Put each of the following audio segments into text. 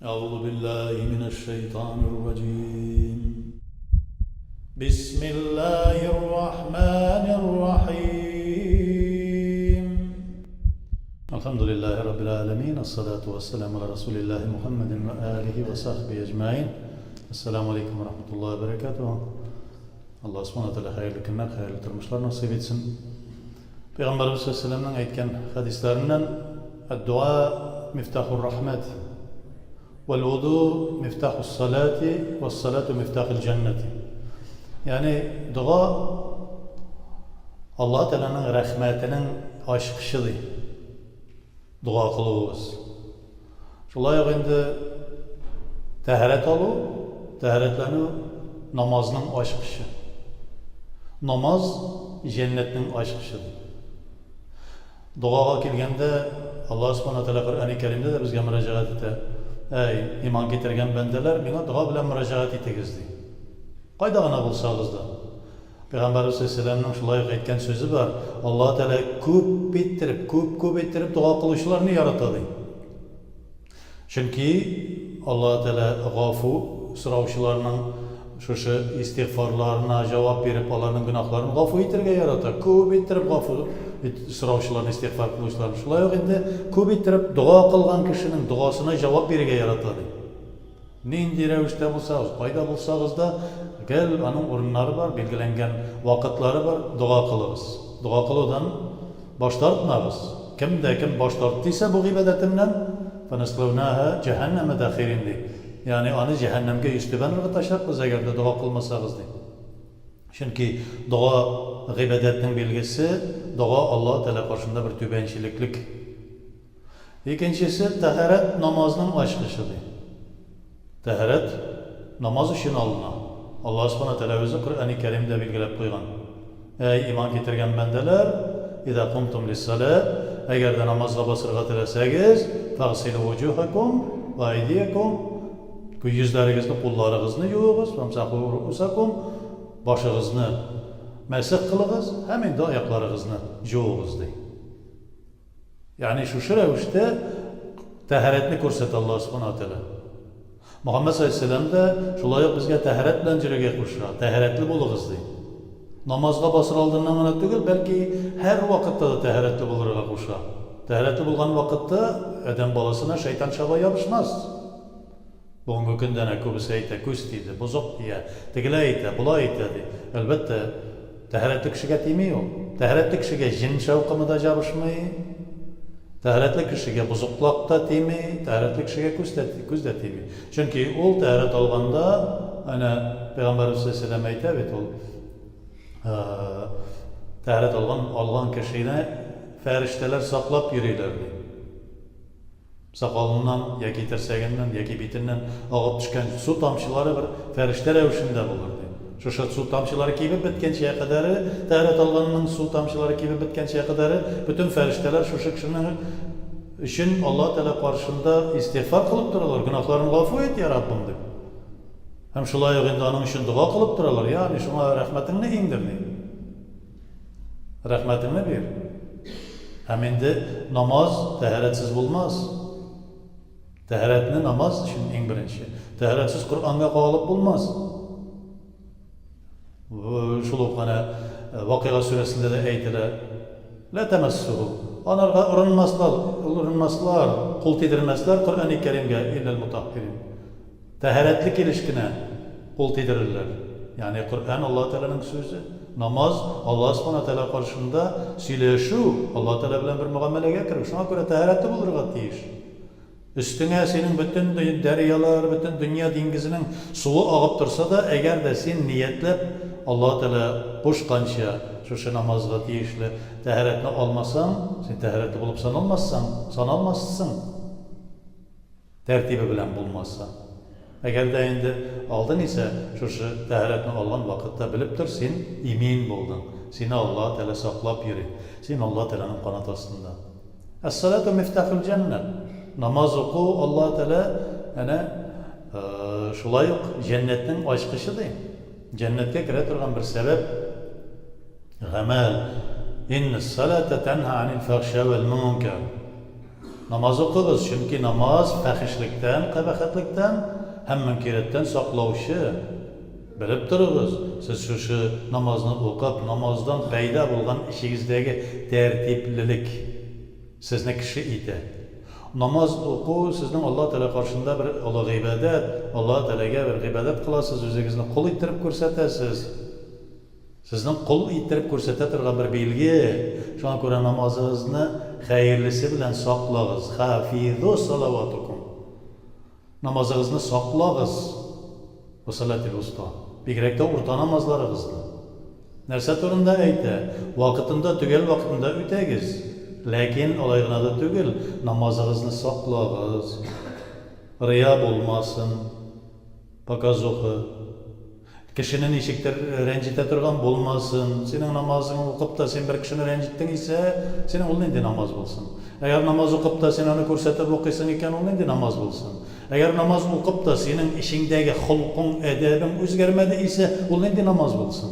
أعوذ بالله من الشيطان الرجيم. بسم الله الرحمن الرحيم. الحمد لله رب العالمين، الصلاة والسلام على رسول الله محمد وآله وصحبه أجمعين. السلام عليكم ورحمة الله وبركاته. Allah subhanahu wa ta'ala hayırlı günler, hayırlı turmuşlar nasip etsin. Peygamberimiz sallallahu aleyhi ve sellem'den aytgan hadislerinden "Dua miftahur rahmet, vel vudu miftahus salati, ve salatu miftahul cenneti." Yani dua Allah Teala'nın rahmetinin açkışıdır. Dua kılığız. Şulay endi taharet alu, taharetlerini namazının açkışı. Namaz cennetinin açkışıdır. Duaga kelgende Allah subhanahu wa ta'ala Kur'an-ı Kerim'de de bizge müracaat ete. Ey iman getirgen bendeler, bana dua bilen müracaat etegizdi. Qayda gana bulsağız da. Peygamberimiz sallallahu aleyhi ve sellem'nin şulay aytgan sözü var. Allah Teala köp ettirip dua kılışlarını yaratadı. Çünkü Allah Teala gafu soravşılarının şu istiğfarlarına cevap verip onların günahlarını gafu etirge yarata. Köp ettirip gafu soravşılarını istiğfar kılışlarını. Şulay endi köp ettirip dua kılgan kişinin duasına cevap verge yaratadı. Nindi revişte bulsağız, qayda bulsağız da gel anın orunları var, belgilengen vakitleri var, dua kılırız. Dua kılıdan baş tartmağız. Kim baş tarttıysa bu ibadetimden فَنَسْلَوْنَاهَا cehenneme dâhirindi. Yani anı cehennemge üstübenirge taşarız eğer de dua kılmasağız diye. Çünkü dua ibadetin bilgisi, dua Allah Teala karşısında bir tübençiliklik. İkincisi taharet namazının açkışıdır. Taharet namaz için alına. Allah subhanahu teala özü Kur'an-ı Kerim'de bilgilep koygan. Ey iman getirgen bendeler, İza kumtum lis-salat, eğer de namazga basırga tileseniz, fagsilu vujuhakum ve aydiyakum, yüzlerinizde kullarınızı yuvunuz, famsahu ru'usakum, başınızı mesih kılınız, hemen de ayaklarınızı yuvunuz diye. Yani şu revişte taharetini ko'rsat Allah subhanahu teala. Muhammed sallallahu aleyhi ve sellem de şulay bizge taharet bilen jirege koşra, taharetli boluguz diye. Namazga basır aldığından gana tügül, belki her vakitte de taharetli bulurga koşra. Taharetli bulgan vakitte eden balasına şeytan şaba yapışmaz. Bugünkü gündene köbüse eyte, küs deydi, bozuk diye, tigile eyte, bula eyte diye. Elbette taharetli kişiye temiyor. Taharetli kişiye jin şavkımı da yapışmayı. Taharetli kişiye bozuklukta temi, taharetli kişiye küz de temi. Çünkü ol taharet alganda, hani Peygamberimiz sallallahu aleyhi ve sellem aytı, evet ol taharet algan kişine ferişteler saklap yürüyorlardı. Sakalından, yaki terseğinden, yaki bitinden ağıp düşken su tamçıları bir ferişte revişinde bulurdu. Şu su tamçıları kibip bitkençeye kadarı, taharet alganının su tamçıları kibip bitkençeye kadarı, bütün ferişteler şu kişinin için Allah Teala karşında istiğfar kılıp dururlar. Günahlarını gafu et ya Rabbim deyip. Hem şulay endi onun için dua kılıp dururlar. Yani şuna rahmetini indirdi. Rahmetini bir. Hem indi namaz taharetsiz bulmaz. Taharetini namaz için en birinci. Taharetsiz Kur'an'a kalıp bulmaz. Şuluk hani Vakıa suresinde de eytiler. La temessuhu. Onlarga ırınmaslar, kul tedirmezler Kur'an-ı Kerim'e illel mutahhirin. Taharetlik ilişkine kul tedirirler. Yani Kur'an Allah Teala'nın sözü. Namaz Allah subhanahu teala karşısında söyleşu Allah Teala bilen bir muameleye girer. Şuna göre taharetli bulurga deyiş. Üstüne senin bütün deryalar, bütün dünya dengizinin suyu ağıp dursa da eğer de sen niyetlep Allah Teala boş kançıya şu namazga deyişli taharetini almasan, sen taharetli bulup sanalmazsın. Tertibi bilen bulmazsan. Eğer de endi aldın ise şu taharetini algan vakitte biliptir, sen imin buldun. Seni Allah Teala saklap yürü. Sen Allah Teala'nın kanat astında. Es-salatu miftahul cennet. Namaz oku Allah Teala yani şulay cennetin açkışıdır. Cennetke kire turgan bir sebep Gamel. İnne salate tenha anil fahşa vel munkar. Namaz o'qig'iz, chunki namoz fahishlikdan, qabahatlikdan ham munkaratdan saqlovchi. Bilib turig'iz, siz shu namozni o'qib, namozdan paydo bo'lgan ishingizdagi tartiblilik sizni kishi eti. Namoz o'quv sizning Alloh taolo qarshisida bir ulug' ibodat, Alloh taolaga bir ibodat qilasiz, o'zingizni qo'l ittirib ko'rsatasiz. Sizning qo'l ittirib ko'rsata turgan bir belgi. Shunga ko'ra namozingizni xayrlisi bilan saqlag'iz. Hafizu salavatukum. Namozingizni saqlag'iz. Bu salatul usta. Bigrakda o'rta namozlaringizni. Narsa turunda aytdi, vaqtida tugal vaqtida o'tagiz. Lekin olayg'inada tugul, namozingizni saqlag'iz. Riyo bo'lmasin. Pokazuqi. Kişinin eshikda ranjita turgan bo'lmasin. Sening namozingni o'qib da sen bir kishini ranjitding esa, sening ul endi namoz bo'lsin. Agar namoz o'qib da sen uni ko'rsatib o'qiysan ekan, ul endi namoz bo'lsin. Agar namoz o'qib da sening ishingdagi xulqing, adabing o'zgarmadi esa, ul endi namoz bo'lsin.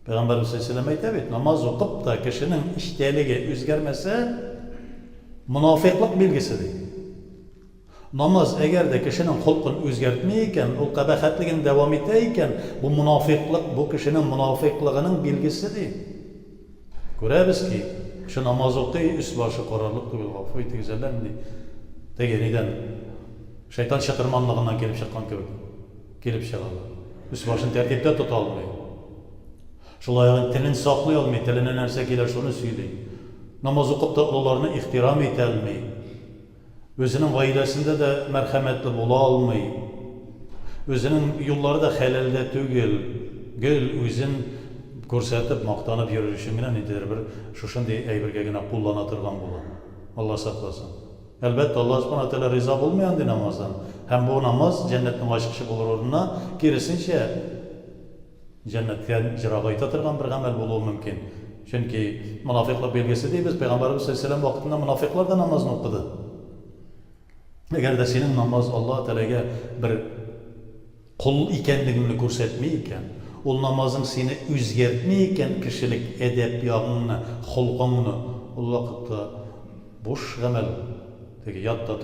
Payg'ambarimiz sollallohu alayhi vasallam aytadi, namoz o'qib da kishining ishtaligi o'zgarmasa, munofiqlik belgisidir. Namoz agarda kishining xulqini o'zgartmaykan, u qabahatligini davom etaykan, bu munofiqlik, bu kishining munofiqligining belgisidir. Ko'ramizki, shu namoz o'qiy, üst boshi qoraliq tugul, g'ofoy tegizalandi. Deganidan shayton chaqirmonligidan kelib chiqqan kebek. Kelib chiqadi. Üst boshini tartibda tuta olmaydi. Shulayga tilini saqlay olmaydi, tilining narsa kelar shuni suylaydi. Namoz o'qib da ularni ehtirom eta olmaydi. Özünün ailesinde de merhametli bo'la olmaydi. Özünün yollarida xalalda tugul, gül o'zin ko'rsatib, maqtanib yurishi bilan nedir bir shunday aybirgagina qo'llana turgan bo'ladi. Alloh saqlasin. Albatta Alloh subhanahu taolo rizo bo'lmaydi namozdan. Ham bu namoz jannatning ochqichi bo'lar o'rnina kirisincha jannatga jiro'ayta turgan bir amal bo'lishi mumkin. Chunki munofiqlik belgisi deymiz. Payg'ambarimiz sollallohu alayhi vasallam vaqtida munofiqlar da namozni o'qidi. Agarda sening namoz Alloh taolaga bir qul ekanligini ko'rsatmaykan, u namozing seni o'zgartmaykan, kishilik adab yog'ingni, xulqingni, u vaqtda bo'sh amal, degi yotda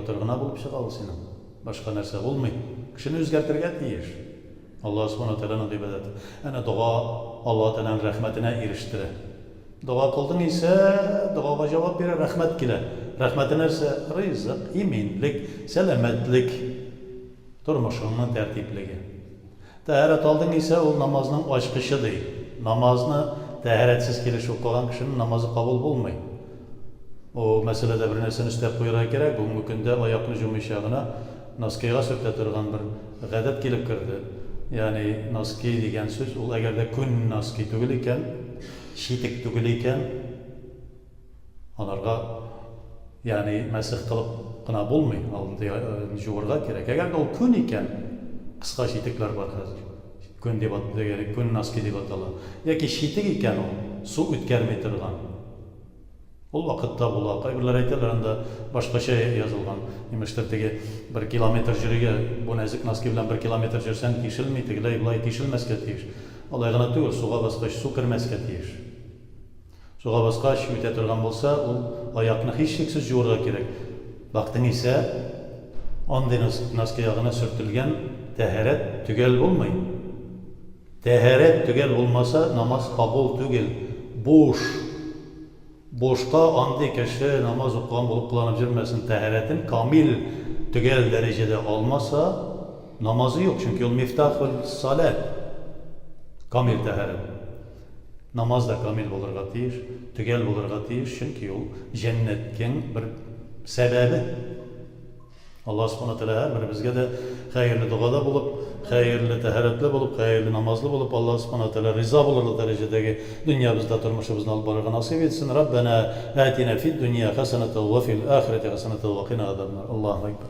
turg'ina bo'lib chiqadi sening. Boshqa narsa bo'lmaydi. Kishini o'zgartirgan deyish. Alloh subhanahu taolaning ibodati. Ana duo Alloh taolaning rahmatine erishtiradi. Duo qilding esa, duoga javob berar, rahmat kelar. Rahmeti narsa rizq, iminlik, salomatlik, turmushingning tartibligi. Tahorat olding esa u namozning ochqichidir. Namozni taharatsiz kelish o'qigan kishining namozi qabul bo'lmaydi. O masalada bir narsani istab qo'yish kerak. Bugungi kunda oyoqni yumishag'ini noskiga surta turgan bir g'adat kelib kirdi. Ya'ni noski degan so'z, u agarda kun noski tugul ekan, shitik tugul ekan, ularga yani masih qilib qina bo'lmaydi, oldida juvurga kerak. Agar u kun ekan, qisqa shitiklar bor hozir. Kun deb ataladi, kun noski deb ataladi. Yoki shitik ekan, u suv o'tkazmay turgan. O vaqtda bo'lar. Qaybirlar aytadilar, unda boshqacha yozilgan. Imishtirdagi 1 kilometr yuriga bu nazik noski bilan 1 kilometr yursang teshilmaydi, bular teshilmasga tegish. Olayg'ina tugul, suvga bosqach suv kirmasga tegish. Suvga bosqach o'ta turgan bo'lsa, u oyoqni hech cheksiz yuvurga kerak. Vaqting esa onday noski yog'ini surtilgan tahorat tugal bo'lmaydi. Tahorat tugal bo'lmasa, namoz qabul tugul, bo'sh. Boşqa anday kishi namoz o'qigan bo'lib qilinib yurmasin, tahoratin komil tugal darajada olmasa, namozi yo'q. Chunki u miftahul salat. Komil tahorat. Namozda komil bo'lirga tegish, tugal bo'lirga tegish, chunki u jannatning bir sababi. Alloh subhanahu taolo har birimizga de xayrli duoda bo'lib, xayrli tahoratli bo'lib, xayrli namozli bo'lib, Alloh subhanahu taolo rizo bo'ladigan darajadagi dunyomizda turmushimizni olib borishni nasib etsin. Robbana atina fid dunya hasanatan va fil oxirati hasanatan va qina azabnar. Allohu akbar.